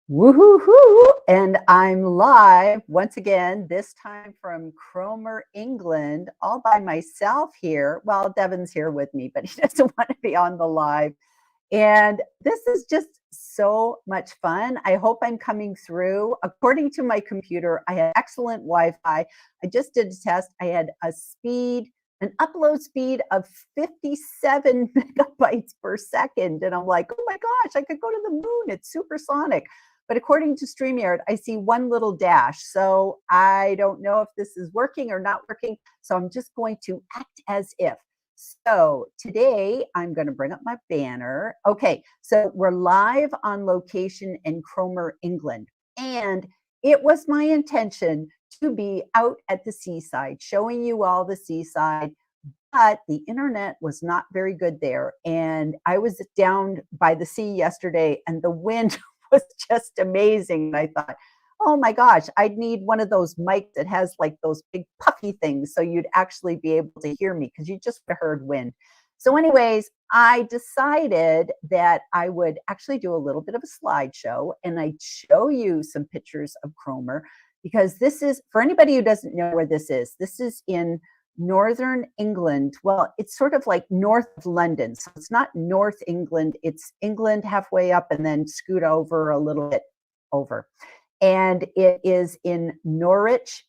Woohoo! And I'm live once again, this time from Cromer, England, all by myself here. Well, Devin's here with me, but he doesn't want to be on the live. And this is just so much fun. I hope I'm coming through. According to my computer, I had excellent Wi-Fi. I just did a test. I had an upload speed of 57 megabytes per second. And I'm like, oh my gosh, I could go to the moon. It's supersonic. But according to StreamYard, I see one little dash. So I don't know if this is working or not working. So I'm just going to act as if. So today I'm going to bring up my banner. Okay, so we're live on location in Cromer, England. And it was my intention to be out at the seaside, showing you all the seaside, but the internet was not very good there. And I was down by the sea yesterday and the wind was just amazing. And I thought, oh my gosh, I'd need one of those mics that has like those big puffy things so you'd actually be able to hear me because you just heard wind. So anyways, I decided that I would actually do a little bit of a slideshow and I'd show you some pictures of Cromer because this is, for anybody who doesn't know where this is in northern England. Well, it's sort of like north of London. So it's not North England, it's England halfway up and then scoot over a little bit over. And it is in Norwich,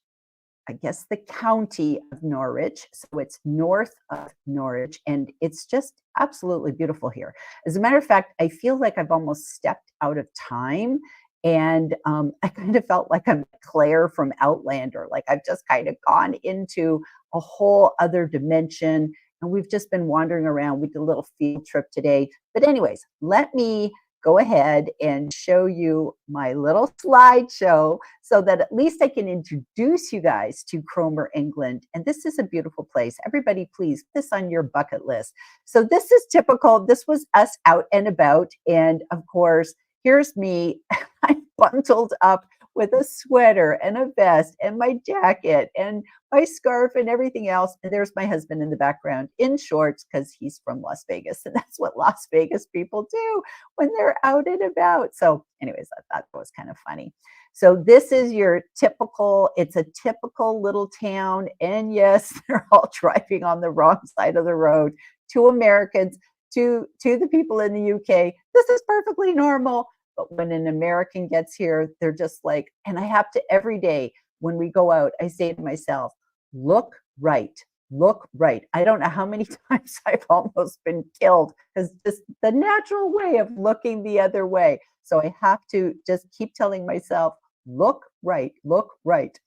I guess the county of Norwich. So it's north of Norwich and it's just absolutely beautiful here. As a matter of fact, I feel like I've almost stepped out of time. And I kind of felt like I'm Claire from Outlander, like I've just kind of gone into a whole other dimension. And we've just been wandering around. We did a little field trip today. But anyways, let me go ahead and show you my little slideshow so that at least I can introduce you guys to Cromer, England. And this is a beautiful place. Everybody, please put this on your bucket list. So this is typical. This was us out and about. And of course, here's me. I'm bundled up with a sweater and a vest and my jacket and my scarf and everything else. And there's my husband in the background in shorts because he's from Las Vegas. And that's what Las Vegas people do when they're out and about. So anyways, I thought that was kind of funny. So this is your typical, it's a typical little town. And yes, they're all driving on the wrong side of the road. To Americans, to the people in the UK, this is perfectly normal. But when an American gets here, they're just like, and I have to every day when we go out, I say to myself, look right, look right. I don't know how many times I've almost been killed because just the natural way of looking the other way. So I have to just keep telling myself, look right, look right.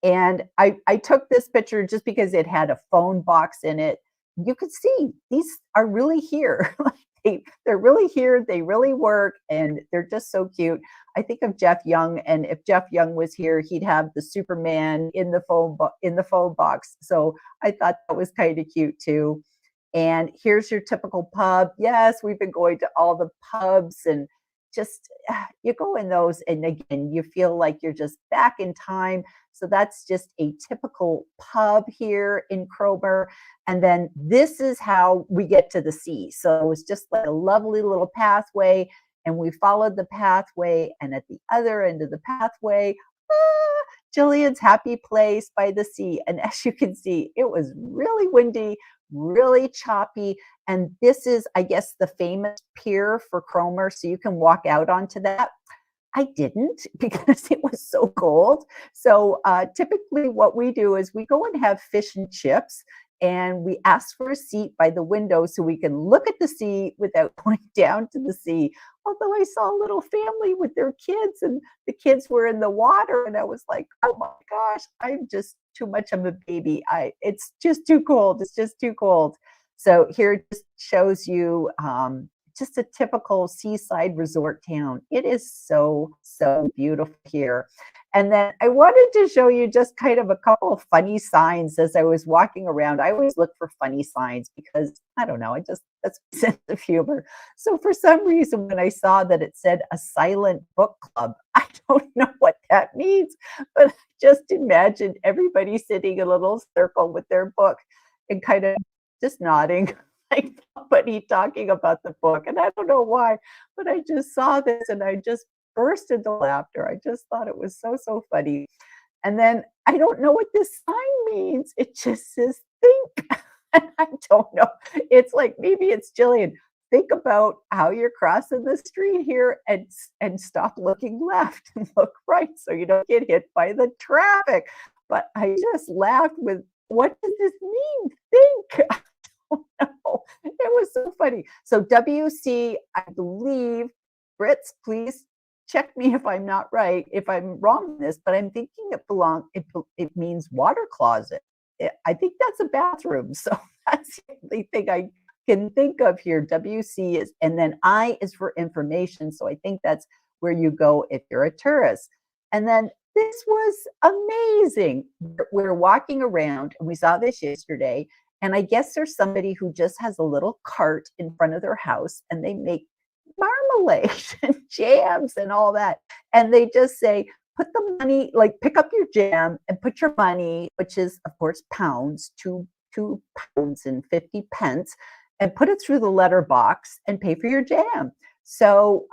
And I took this picture just because it had a phone box in it. You could see these are really here. They're really here, they really work, and they're just so cute. I think of Jeff Young, and if Jeff Young was here, he'd have the Superman in the phone box. So I thought that was kind of cute too. And here's your typical pub. Yes, we've been going to all the pubs and just you go in those and again you feel like you're just back in time. So that's just a typical pub here in Cromer. And then this is how we get to the sea. So it's just like a lovely little pathway and we followed the pathway and at the other end of the pathway, Gillian's happy place by the sea. And as you can see, it was really windy, really choppy. And this is, I guess, the famous pier for Cromer. So you can walk out onto that. I didn't because it was so cold. So typically what we do is we go and have fish and chips and we ask for a seat by the window so we can look at the sea without going down to the sea. Although I saw a little family with their kids and the kids were in the water and I was like, oh my gosh, I'm just too much of a baby. It's just too cold. It's just too cold. So here it just shows you just a typical seaside resort town. It is so, so beautiful here. And then I wanted to show you just kind of a couple of funny signs as I was walking around. I always look for funny signs because, I don't know, that's my sense of humor. So for some reason, when I saw that it said a silent book club, I don't know what that means, but just imagine everybody sitting in a little circle with their book and kind of just nodding. Like nobody talking about the book. And I don't know why, but I just saw this and I just burst into laughter. I just thought it was so, so funny. And then I don't know what this sign means. It just says think. And I don't know. It's like maybe it's Gillian. Think about how you're crossing the street here and stop looking left and look right so you don't get hit by the traffic. But I just laughed with, what does this mean? Think. I don't know. It was so funny. So WC, I believe, Brits, please check me if I'm not right, if I'm wrong in this, but I'm thinking it means water closet. I think that's a bathroom. So that's the only thing I can think of here. WC is, and then I is for information. So I think that's where you go if you're a tourist. And then this was amazing. We're walking around and we saw this yesterday. And I guess there's somebody who just has a little cart in front of their house and they make marmalade and jams and all that. And they just say, put the money, like pick up your jam and put your money, which is of course pounds, two pounds and 50 pence, and put it through the letter box and pay for your jam. So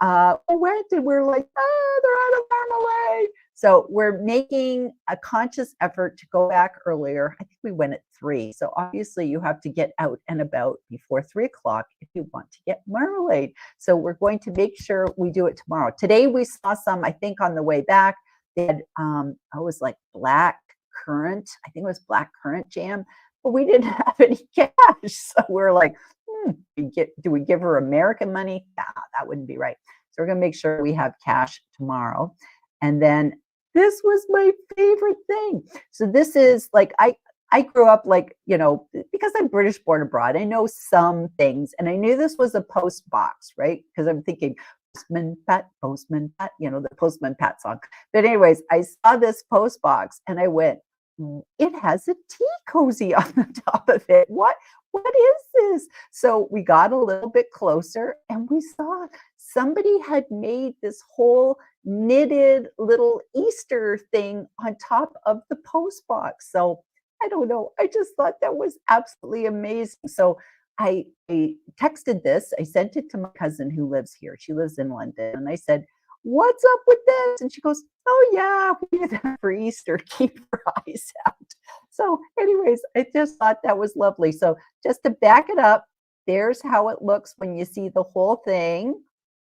we went and we're like, oh, they're out of marmalade. So we're making a conscious effort to go back earlier. I think we went at 3. So obviously you have to get out and about before 3 o'clock if you want to get marmalade. So we're going to make sure we do it tomorrow. Today we saw some, I think on the way back, they had, it was like black currant. I think it was black currant jam, but we didn't have any cash. So we're like, do we give her American money? Nah, that wouldn't be right. So we're going to make sure we have cash tomorrow. And then this was my favorite thing. So this is like, I grew up like, you know, because I'm British born abroad, I know some things. And I knew this was a post box, right? Because I'm thinking, Postman Pat, you know, the Postman Pat song. But anyways, I saw this post box and I went, it has a tea cozy on the top of it. What is this? So we got a little bit closer and we saw somebody had made this whole knitted little Easter thing on top of the post box. So I don't know. I just thought that was absolutely amazing. So I texted this. I sent it to my cousin who lives here. She lives in London. And I said, what's up with this? And she goes, oh yeah, we did that for Easter. Keep your eyes out. So anyways, I just thought that was lovely. So just to back it up, there's how it looks when you see the whole thing.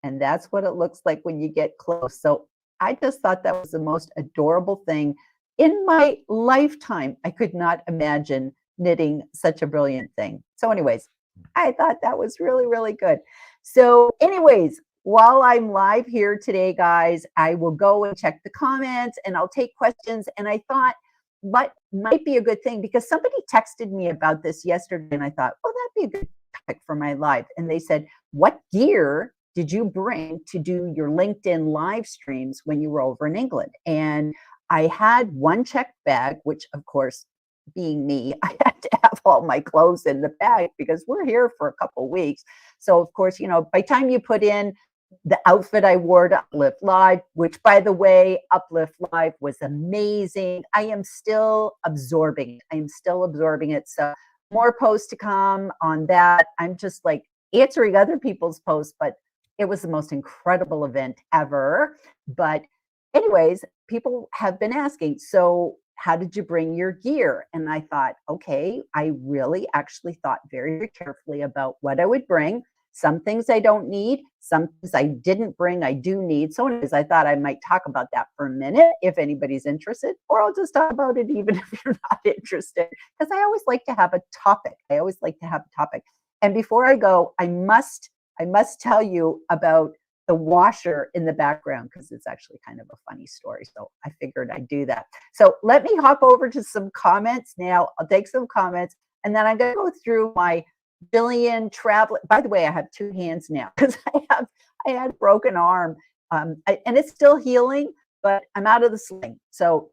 And that's what it looks like when you get close. So I just thought that was the most adorable thing in my lifetime. I could not imagine knitting such a brilliant thing. So anyways, I thought that was really, really good. So anyways, while I'm live here today, guys, I will go and check the comments and I'll take questions. And I thought what might be a good thing, because somebody texted me about this yesterday and I thought, oh, that'd be a good topic for my live. And they said, what gear did you bring to do your LinkedIn live streams when you were over in England? And I had one checked bag, which of course, being me, I had to have all my clothes in the bag because we're here for a couple of weeks. So of course, you know, by the time you put in the outfit I wore to Uplift Live, which by the way, Uplift Live was amazing. I am still absorbing it. So more posts to come on that. I'm just like answering other people's posts, but it was the most incredible event ever. But anyways, people have been asking, so how did you bring your gear? And I thought, okay, I really actually thought very, very carefully about what I would bring. Some things I don't need, some things I didn't bring, I do need. So anyways, I thought I might talk about that for a minute if anybody's interested, or I'll just talk about it even if you're not interested, because I always like to have a topic. And before I go, I must tell you about the washer in the background, because it's actually kind of a funny story. So I figured I'd do that. So let me hop over to some comments now. I'll take some comments and then I'm going to go through my Gillian travel. By the way, I have 2 hands now because I had a broken arm and it's still healing, but I'm out of the sling. So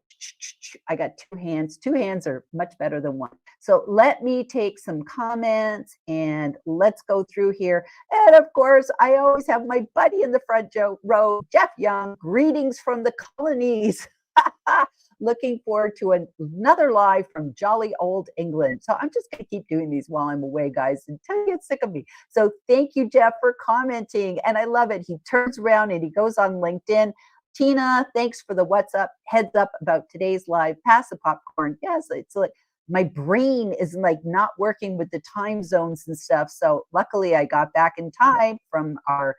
I got 2 hands. 2 hands are much better than 1. So let me take some comments and let's go through here. And of course, I always have my buddy in the front row, Jeff Young. Greetings from the colonies. Looking forward to another live from jolly old England. So I'm just going to keep doing these while I'm away, guys, until you get sick of me. So thank you, Jeff, for commenting. And I love it. He turns around and he goes on LinkedIn. Tina, thanks for the what's up, heads up about today's live. Pass the popcorn. Yes, it's like my brain is like not working with the time zones and stuff. So luckily I got back in time from our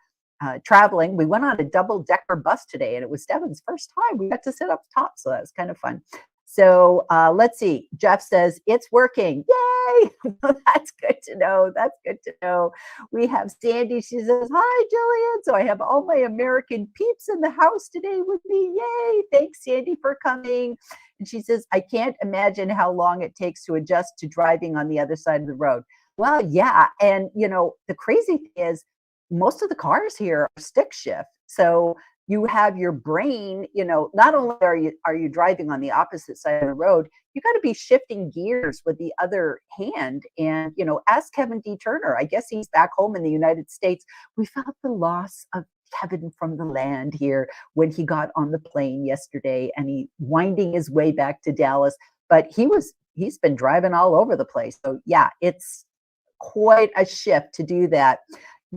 traveling. We went on a double-decker bus today, and it was Devin's first time. We got to sit up top, so that was kind of fun. So let's see. Jeff says, it's working. Yay! That's good to know. That's good to know. We have Sandy. She says, hi, Gillian. So I have all my American peeps in the house today with me. Yay! Thanks, Sandy, for coming. And she says, I can't imagine how long it takes to adjust to driving on the other side of the road. Well, yeah. And, you know, the crazy thing is, most of the cars here are stick shift. So you have your brain, you know, not only are you driving on the opposite side of the road, you got to be shifting gears with the other hand. And, you know, ask Kevin D. Turner, I guess he's back home in the United States. We felt the loss of Kevin from the land here when he got on the plane yesterday and he winding his way back to Dallas. But he's been driving all over the place. So yeah, it's quite a shift to do that.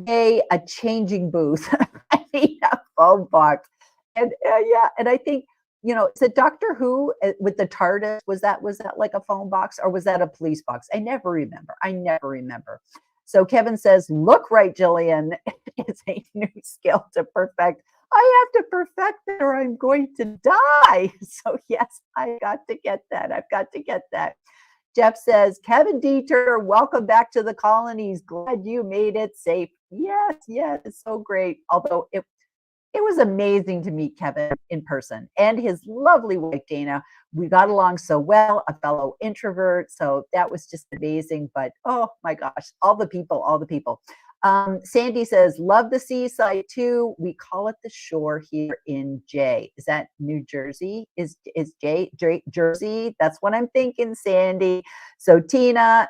Yay, a changing booth. I mean, a phone box. And yeah, and I think, you know, is it Doctor Who with the TARDIS? Was that like a phone box or was that a police box? I never remember. So Kevin says, look right, Gillian. It's a new skill to perfect. I have to perfect it or I'm going to die. So yes, I got to get that. I've got to get that. Jeff says, Kevin D. Turner, welcome back to the colonies. Glad you made it safe. Yes, it's so great. Although it was amazing to meet Kevin in person and his lovely wife, Dana. We got along so well, a fellow introvert. So that was just amazing. But oh my gosh, all the people. Sandy says, love the seaside too. We call it the shore here in Jay. Is that New Jersey? Is Jay Jersey? That's what I'm thinking, Sandy. So Tina,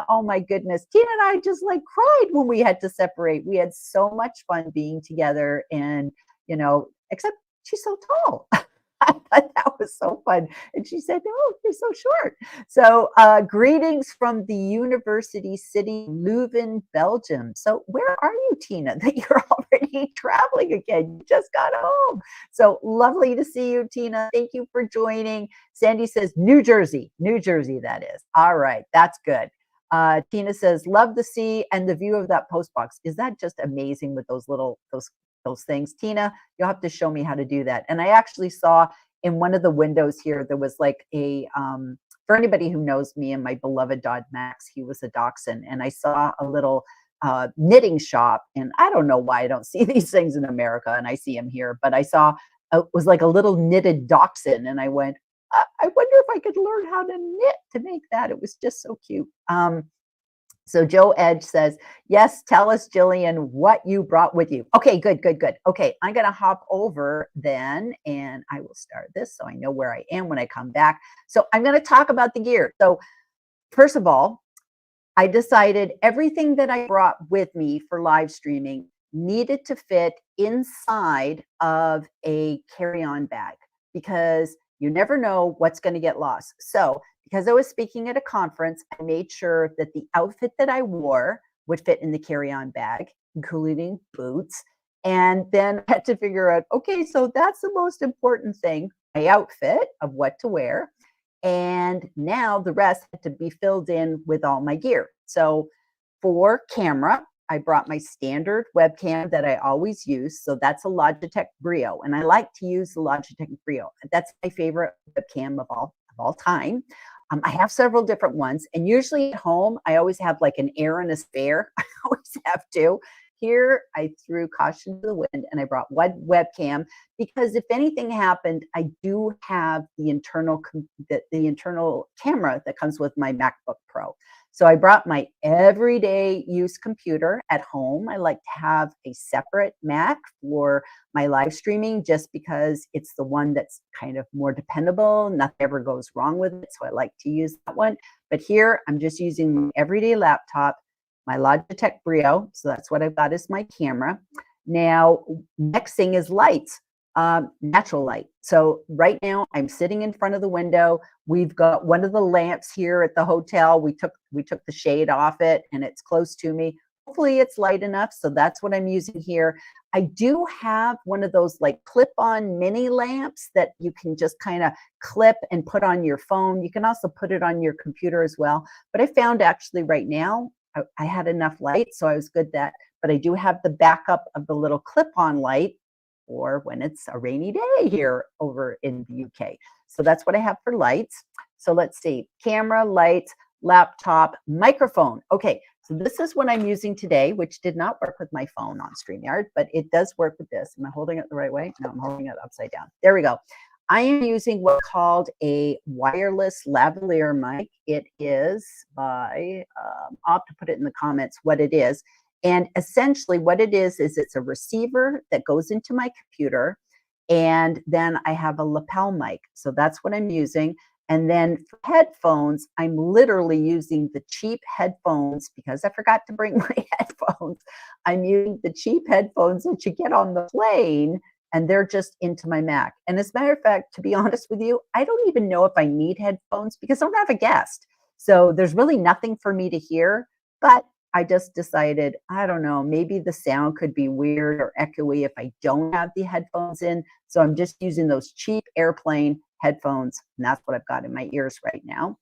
oh my goodness. Tina and I just like cried when we had to separate. We had so much fun being together and, you know, except she's so tall. I thought that was so fun. And she said, oh, you're so short. So greetings from the University City, Leuven, Belgium. So where are you, Tina, that you're already traveling again? You just got home. So lovely to see you, Tina. Thank you for joining. Sandy says, New Jersey, that is. All right, that's good. Tina says, love the sea and the view of that post box. Is that just amazing with those things? Tina, you'll have to show me how to do that. And I actually saw in one of the windows here, there was like a, for anybody who knows me and my beloved dog Max, he was a dachshund. And I saw a little knitting shop. And I don't know why I don't see these things in America and I see them here, but I saw it was like a little knitted dachshund. And I went, I wonder if I could learn how to knit to make that. It was just so cute. So Joe Edge says, yes, tell us, Gillian, what you brought with you. Okay, good. Okay, I'm going to hop over then, and I will start this so I know where I am when I come back. So I'm going to talk about the gear. So first of all, I decided everything that I brought with me for live streaming needed to fit inside of a carry-on bag because you never know what's going to get lost. So because I was speaking at a conference, I made sure that the outfit that I wore would fit in the carry-on bag, including boots. And then I had to figure out, okay, so that's the most important thing, my outfit of what to wear. And now the rest had to be filled in with all my gear. So for camera, I brought my standard webcam that I always use. So that's a Logitech Brio. And I like to use the Logitech Brio. That's my favorite webcam of all time. I have several different ones. And usually at home, I always have like an air and a spare. I always have to. Here, I threw caution to the wind and I brought one webcam because if anything happened, I do have the internal camera that comes with my MacBook Pro. So I brought my everyday use computer at home. I like to have a separate Mac for my live streaming just because it's the one that's kind of more dependable. Nothing ever goes wrong with it. So I like to use that one. But here I'm just using my everyday laptop, my Logitech Brio. So that's what I've got as my camera. Now, next thing is lights. Natural light. So right now I'm sitting in front of the window. We've got one of the lamps here at the hotel. We took the shade off it and it's close to me. Hopefully it's light enough. So that's what I'm using here. I do have one of those like clip-on mini lamps that you can just kind of clip and put on your phone. You can also put it on your computer as well. But I found actually right now, I had enough light, so I was good that, but I do have the backup of the little clip-on light or when it's a rainy day here over in the UK. So that's what I have for lights. So let's see, camera, lights, laptop, microphone. Okay, so this is what I'm using today, which did not work with my phone on StreamYard, but it does work with this. Am I holding it the right way? No, I'm holding it upside down. There we go. I am using what's called a wireless lavalier mic. It is by, I'll have to put it in the comments what it is. And essentially what it is it's a receiver that goes into my computer. And then I have a lapel mic. So that's what I'm using. And then for headphones, I'm literally using the cheap headphones because I forgot to bring my headphones. I'm using the cheap headphones that you get on the plane, and they're just into my Mac. And as a matter of fact, to be honest with you, I don't even know if I need headphones because I don't have a guest. So there's really nothing for me to hear, but I just decided, I don't know, maybe the sound could be weird or echoey if I don't have the headphones in. So I'm just using those cheap airplane headphones, and that's what I've got in my ears right now.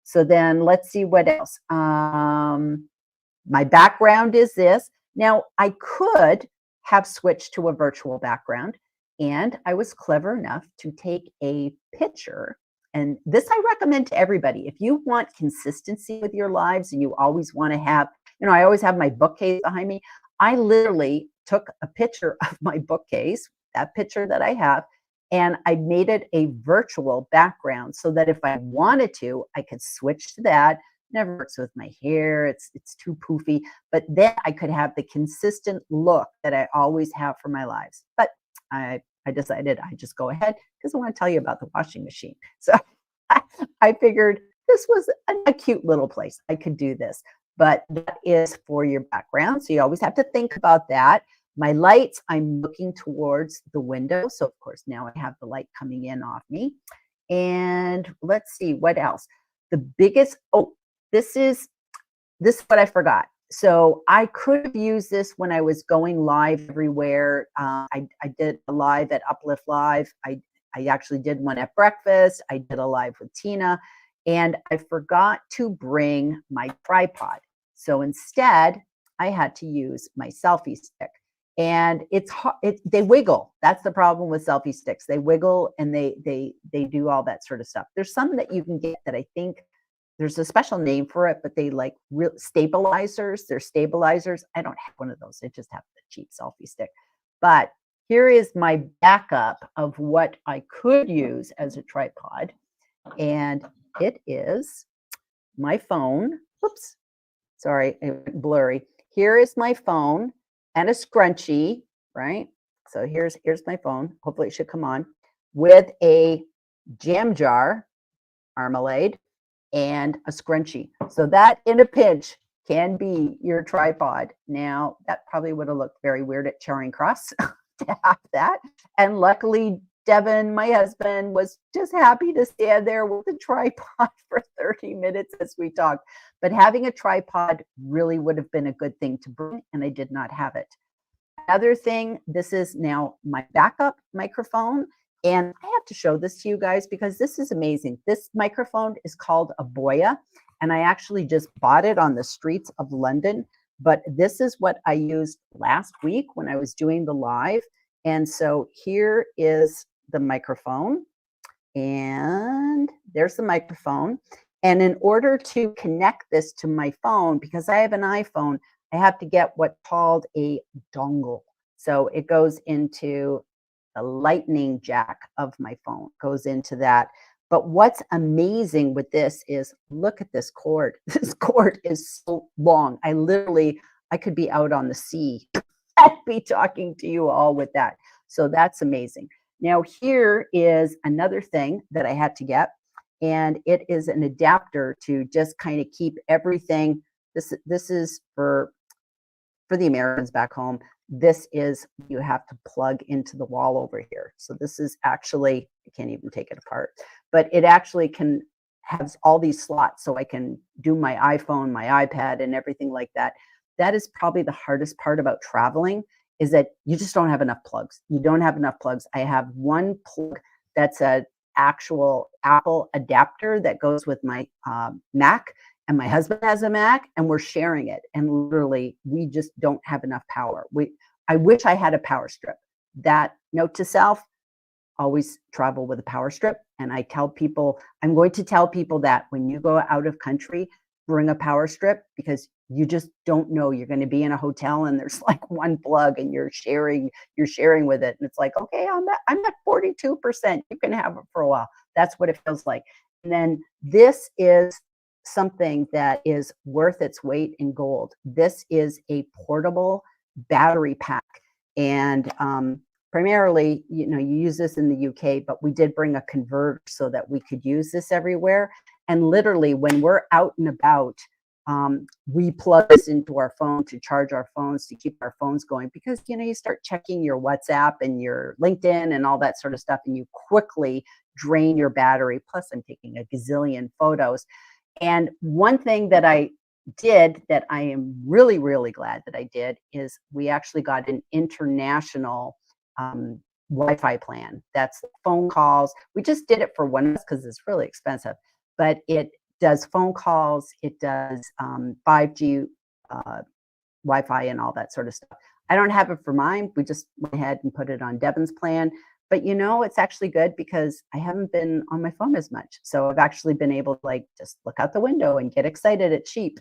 So then let's see what else. My background is this. Now I could have switched to a virtual background, and I was clever enough to take a picture. And this I recommend to everybody. If you want consistency with your lives and you always want to have, I always have my bookcase behind me. I literally took a picture of my bookcase, that picture that I have, and I made it a virtual background so that if I wanted to, I could switch to that. Never works with my hair. It's too poofy, but then I could have the consistent look that I always have for my lives. But I decided I just go ahead because I want to tell you about the washing machine. So I figured this was a cute little place. I could do this, but that is for your background. So you always have to think about that. My lights, I'm looking towards the window. So of course, now I have the light coming in off me. And let's see what else. The biggest, this is what I forgot. So I could have used this when I was going live everywhere. I did a live at Uplift Live. I actually did one at breakfast. I did a live with Tina, and I forgot to bring my tripod. So instead, I had to use my selfie stick. And it's hard, they wiggle. That's the problem with selfie sticks. They wiggle and they do all that sort of stuff. There's some that you can get that I think there's a special name for it, but they like real stabilizers. They're stabilizers. I don't have one of those. I just have the cheap selfie stick. But here is my backup of what I could use as a tripod. And it is my phone. Oops, sorry, it went blurry. Here is my phone and a scrunchie, right? So here's my phone. Hopefully it should come on with a jam jar, marmalade, and a scrunchie. So that in a pinch can be your tripod. Now that probably would have looked very weird at Charing Cross to have that. And luckily Devin, my husband, was just happy to stand there with a tripod for 30 minutes as we talked. But having a tripod really would have been a good thing to bring, and I did not have it. Another thing, this is now my backup microphone. And I have to show this to you guys because this is amazing. This microphone is called a Boya, and I actually just bought it on the streets of London. But this is what I used last week when I was doing the live. And so here is the microphone, and there's the microphone. And in order to connect this to my phone, because I have an iPhone, I have to get what's called a dongle. So it goes into the lightning jack of my phone, goes into that. But what's amazing with this is, look at this cord. This cord is so long. I could be out on the sea and be talking to you all with that. So that's amazing. Now here is another thing that I had to get, and it is an adapter to just kind of keep everything. This is for the Americans back home. this is, you have to plug into the wall over here. So this is actually, I can't even take it apart, but it actually can has all these slots, so I can do my iPhone, my iPad, and everything like that. That is probably the hardest part about traveling, is that you just don't have enough plugs. You don't have enough plugs. I have one plug that's a actual Apple adapter that goes with my Mac, and my husband has a Mac, and we're sharing it. And literally, we just don't have enough power. I wish I had a power strip. That, note to self, always travel with a power strip. And I tell people, I'm going to tell people that when you go out of country, bring a power strip, because you just don't know. You're going to be in a hotel and there's like one plug and you're sharing with it. And it's like, okay, I'm at 42%. You can have it for a while. That's what it feels like. And then this is something that is worth its weight in gold. This is a portable battery pack. And primarily, you use this in the UK, but we did bring a converter so that we could use this everywhere. And literally, when we're out and about, we plug this into our phone to charge our phones, to keep our phones going, because you start checking your WhatsApp and your LinkedIn and all that sort of stuff, and you quickly drain your battery. Plus, I'm taking a gazillion photos. And one thing that I did that I am really, really glad that I did is we actually got an international Wi-Fi plan. That's phone calls. We just did it for one because it's really expensive, but it does phone calls. It does 5G Wi-Fi and all that sort of stuff. I don't have it for mine. We just went ahead and put it on Devon's plan. But it's actually good because I haven't been on my phone as much. So I've actually been able to just look out the window and get excited at sheep.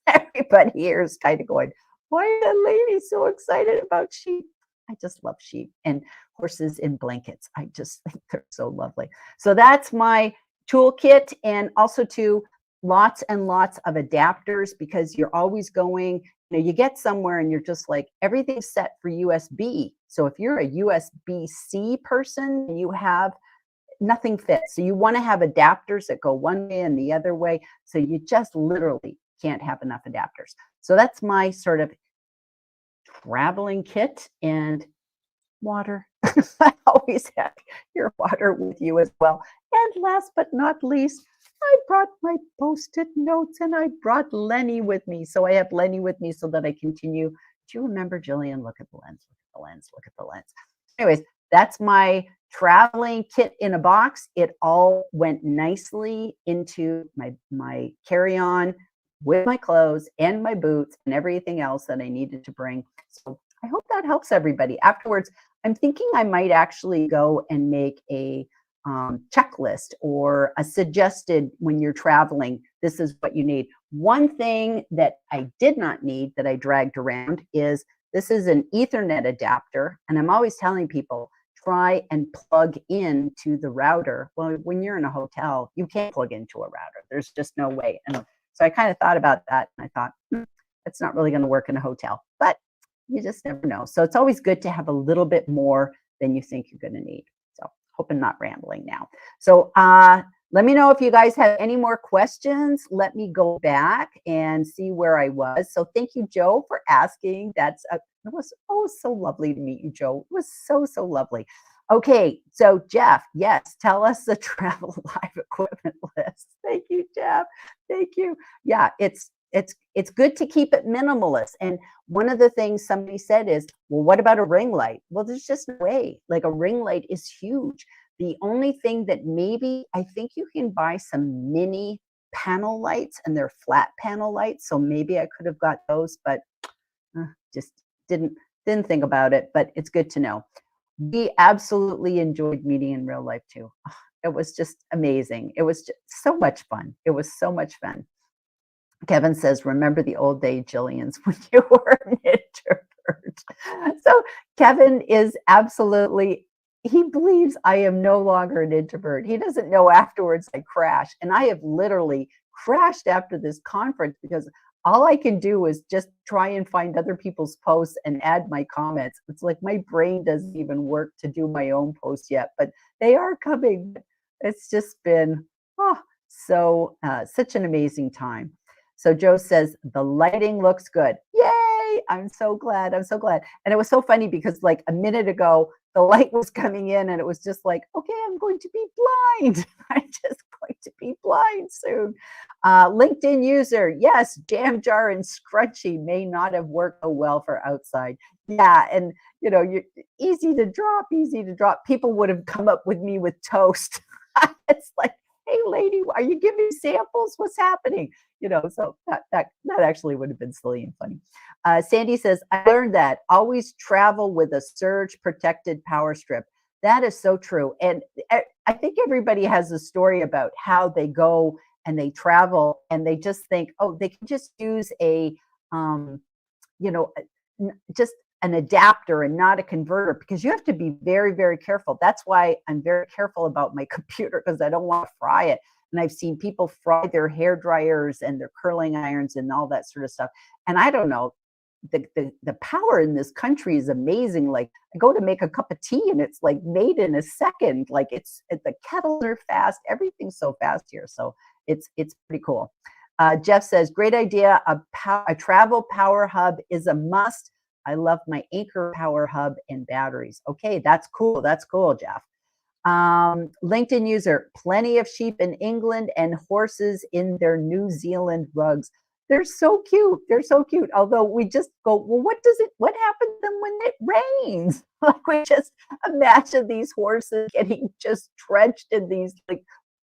Everybody here is kind of going, why is that lady so excited about sheep? I just love sheep and horses in blankets. I just think they're so lovely. So that's my toolkit, and also lots and lots of adapters, because you're always going, you get somewhere and you're just like, everything's set for USB. So if you're a USB-C person, you have nothing fits. So you want to have adapters that go one way and the other way. So you just literally can't have enough adapters. So that's my sort of traveling kit. And water. I always have your water with you as well. And last but not least, I brought my Post-it notes, and I brought Lenny with me. So I have Lenny with me so that I continue. Do you remember, Gillian? Look at the lens, look at the lens, look at the lens. Anyways, that's my traveling kit in a box. It all went nicely into my carry-on with my clothes and my boots and everything else that I needed to bring. So I hope that helps everybody. Afterwards, I'm thinking I might actually go and make a checklist or a suggested, when you're traveling, this is what you need. One thing that I did not need that I dragged around is, this is an Ethernet adapter. And I'm always telling people, try and plug into the router. Well, when you're in a hotel, you can't plug into a router. There's just no way. And so I kind of thought about that, and I thought, that's not really going to work in a hotel, but you just never know. So it's always good to have a little bit more than you think you're going to need. So hope I'm not rambling now. So let me know if you guys have any more questions. Let me go back and see where I was. So thank you, Joe, for asking. It was so lovely to meet you, Joe. It was so, so lovely. Okay, so Jeff, yes, tell us the travel live equipment list. Thank you, Jeff. Thank you. Yeah, it's good to keep it minimalist. And one of the things somebody said is, well, what about a ring light? Well, there's just no way. Like, a ring light is huge. The only thing that maybe, I think you can buy some mini panel lights, and they're flat panel lights. So maybe I could have got those, but just didn't think about it. But it's good to know. We absolutely enjoyed meeting in real life too. It was just amazing. It was just so much fun. It was so much fun. Kevin says, remember the old day, Gillian's, when you were an introvert. So Kevin is absolutely, he believes I am no longer an introvert. He doesn't know afterwards I crashed. And I have literally crashed after this conference, because all I can do is just try and find other people's posts and add my comments. It's like my brain doesn't even work to do my own posts yet, but they are coming. It's just been such an amazing time. So Joe says, the lighting looks good. Yay! I'm so glad. I'm so glad. And it was so funny because like a minute ago, the light was coming in and it was just like, okay, I'm going to be blind. I'm just going to be blind soon. LinkedIn user, yes, jam jar and scrunchie may not have worked so well for outside. Yeah, and you're easy to drop, easy to drop. People would have come up with me with toast. It's like, hey, lady, are you giving samples? What's happening? So that actually would have been silly and funny. Sandy says, I learned that always travel with a surge protected power strip. That is so true. And I think everybody has a story about how they go and they travel and they just think, oh, they can just use just an adapter and not a converter, because you have to be very, very careful. That's why I'm very careful about my computer, because I don't want to fry it. And I've seen people fry their hair dryers and their curling irons and all that sort of stuff. And I don't know, the power in this country is amazing. Like I go to make a cup of tea and it's like made in a second. Like the kettles are fast. Everything's so fast here. So it's pretty cool. Jeff says, great idea. A travel power hub is a must. I love my Anchor power hub and batteries. Okay, that's cool. That's cool, Jeff. LinkedIn user, plenty of sheep in England and horses in their New Zealand rugs. They're so cute. They're so cute. Although we just go, well, what happens to them when it rains? Like we just imagine these horses getting just drenched in these like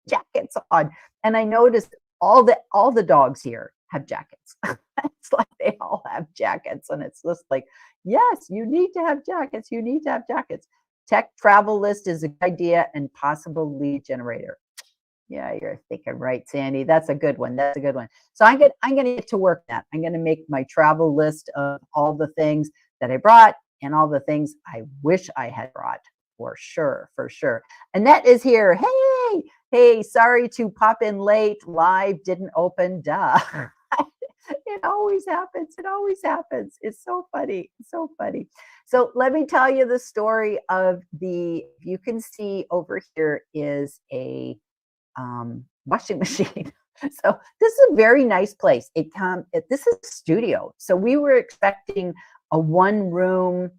jackets on. And I noticed all the dogs here have jackets. It's like they all have jackets. And it's just like, yes, you need to have jackets. You need to have jackets. Tech travel list is a good idea and possible lead generator. Yeah, you're thinking right, Sandy. That's a good one. That's a good one. So I'm gonna get to work that. I'm gonna make my travel list of all the things that I brought and all the things I wish I had brought, for sure, for sure. Annette is here. Hey, sorry to pop in late. Live didn't open. Duh. It always happens. It always happens. It's so funny. It's so funny. So let me tell you the story of you can see over here is a washing machine. So this is a very nice place. This is a studio. So we were expecting a one room,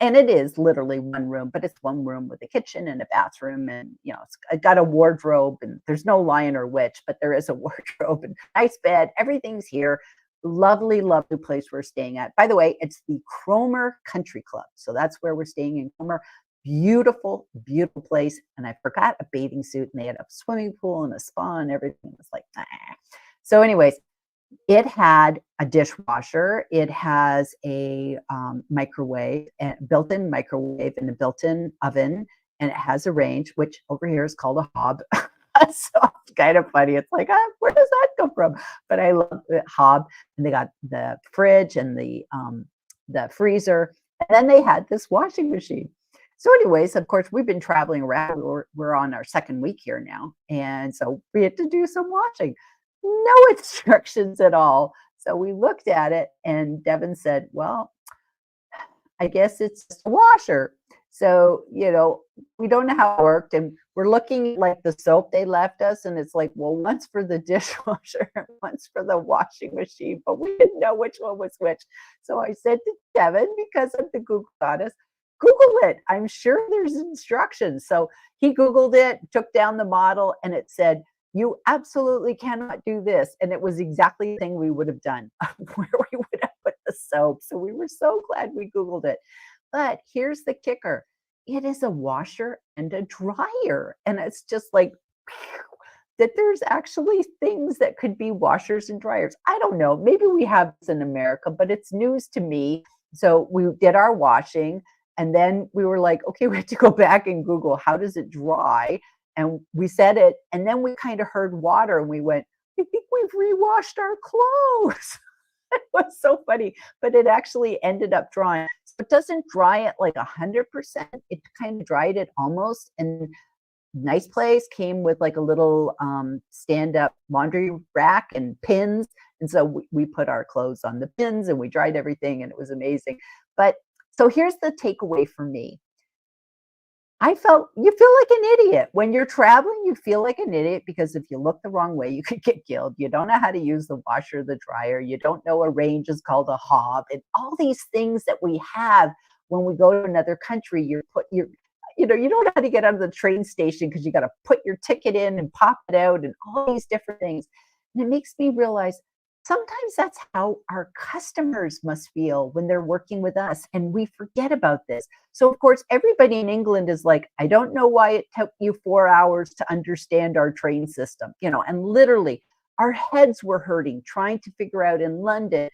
and it is literally one room, but it's one room with a kitchen and a bathroom, and it's got a wardrobe, and there's no lion or witch, but there is a wardrobe and nice bed. Everything's here. Lovely, lovely place we're staying at. By the way, it's the Cromer Country Club. So that's where we're staying in Cromer. Beautiful, beautiful place. And I forgot a bathing suit, and they had a swimming pool and a spa and everything. It's like, nah. So anyways, it had a dishwasher. It has a microwave, and built-in microwave and a built-in oven. And it has a range, which over here is called a hob. So it's kind of funny. It's like, where does that come from? But I love the hob. And they got the fridge and the freezer. And then they had this washing machine. So anyways, of course, we've been traveling around. We're on our second week here now. And so we had to do some washing. No instructions at all. So we looked at it and Devin said, well, I guess it's just a washer. So, we don't know how it worked. And we're looking like the soap they left us. And it's like, well, one's for the dishwasher, one's for the washing machine. But we didn't know which one was which. So I said to Devin, because of the Google goddess, Google it. I'm sure there's instructions. So he Googled it, took down the model, and it said, you absolutely cannot do this. And it was exactly the thing we would have done, where we would have put the soap. So we were so glad we Googled it. But here's the kicker. It is a washer and a dryer. And it's just like, that there's actually things that could be washers and dryers. I don't know. Maybe we have this in America, but it's news to me. So we did our washing. And then we were like, okay, we have to go back and Google, how does it dry? And we said it. And then we kind of heard water and we went, I think we've rewashed our clothes. It was so funny, but it actually ended up drying. So it doesn't dry it like 100%. It kind of dried it almost. And nice place, came with like a little stand-up laundry rack and pins. And so we put our clothes on the pins and we dried everything, and it was amazing. But so here's the takeaway for me. I felt you feel like an idiot. When you're traveling, you feel like an idiot because if you look the wrong way, you could get killed. You don't know how to use the washer, the dryer. You don't know a range is called a hob, and all these things that we have when we go to another country. You don't know how to get out of the train station because you got to put your ticket in and pop it out and all these different things. And it makes me realize sometimes that's how our customers must feel when they're working with us, and we forget about this. So, of course, everybody in England is like, I don't know why it took you 4 hours to understand our train system, and literally our heads were hurting trying to figure out in London.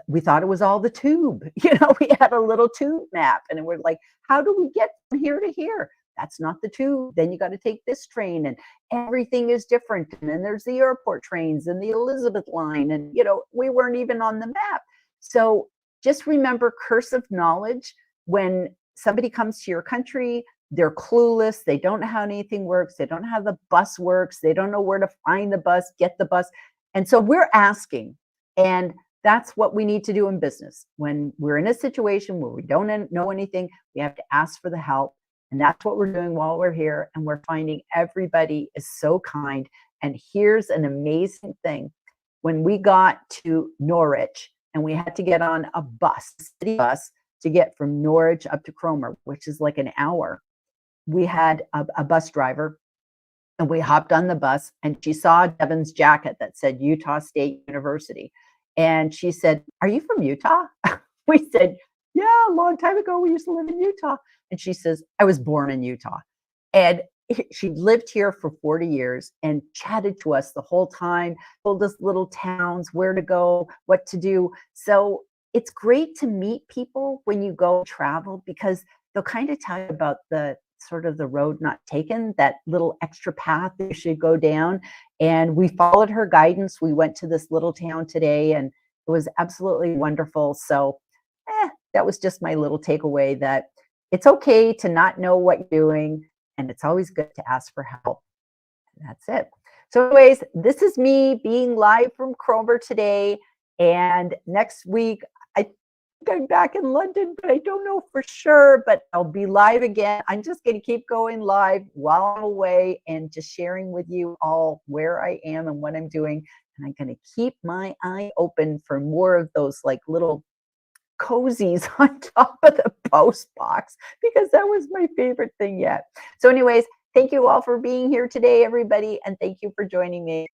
We thought it was all the tube. We had a little tube map and we're like, how do we get from here to here? That's not the tube. Then you got to take this train and everything is different. And then there's the airport trains and the Elizabeth line. And, we weren't even on the map. So just remember cursive knowledge. When somebody comes to your country, they're clueless. They don't know how anything works. They don't know how the bus works. They don't know where to find the bus, get the bus. And so we're asking. And that's what we need to do in business. When we're in a situation where we don't know anything, we have to ask for the help. And that's what we're doing while we're here. And we're finding everybody is so kind. And here's an amazing thing. When we got to Norwich and we had to get on a bus, city bus, to get from Norwich up to Cromer, which is like an hour, we had a bus driver and we hopped on the bus and she saw Devon's jacket that said Utah State University. And she said, "Are you from Utah?" We said, "Yeah, a long time ago, we used to live in Utah." And she says, "I was born in Utah." And she lived here for 40 years and chatted to us the whole time, told us little towns, where to go, what to do. So it's great to meet people when you go travel because they'll kind of tell you about the sort of the road not taken, that little extra path that you should go down. And we followed her guidance. We went to this little town today and it was absolutely wonderful. So that was just my little takeaway, that it's okay to not know what you're doing and it's always good to ask for help. And that's it. So anyways, this is me being live from Cromer today. And next week, I'm back in London, but I don't know for sure, but I'll be live again. I'm just going to keep going live while I'm away and just sharing with you all where I am and what I'm doing. And I'm going to keep my eye open for more of those like little cozies on top of the post box, because that was my favorite thing yet. So anyways, thank you all for being here today, everybody. And thank you for joining me.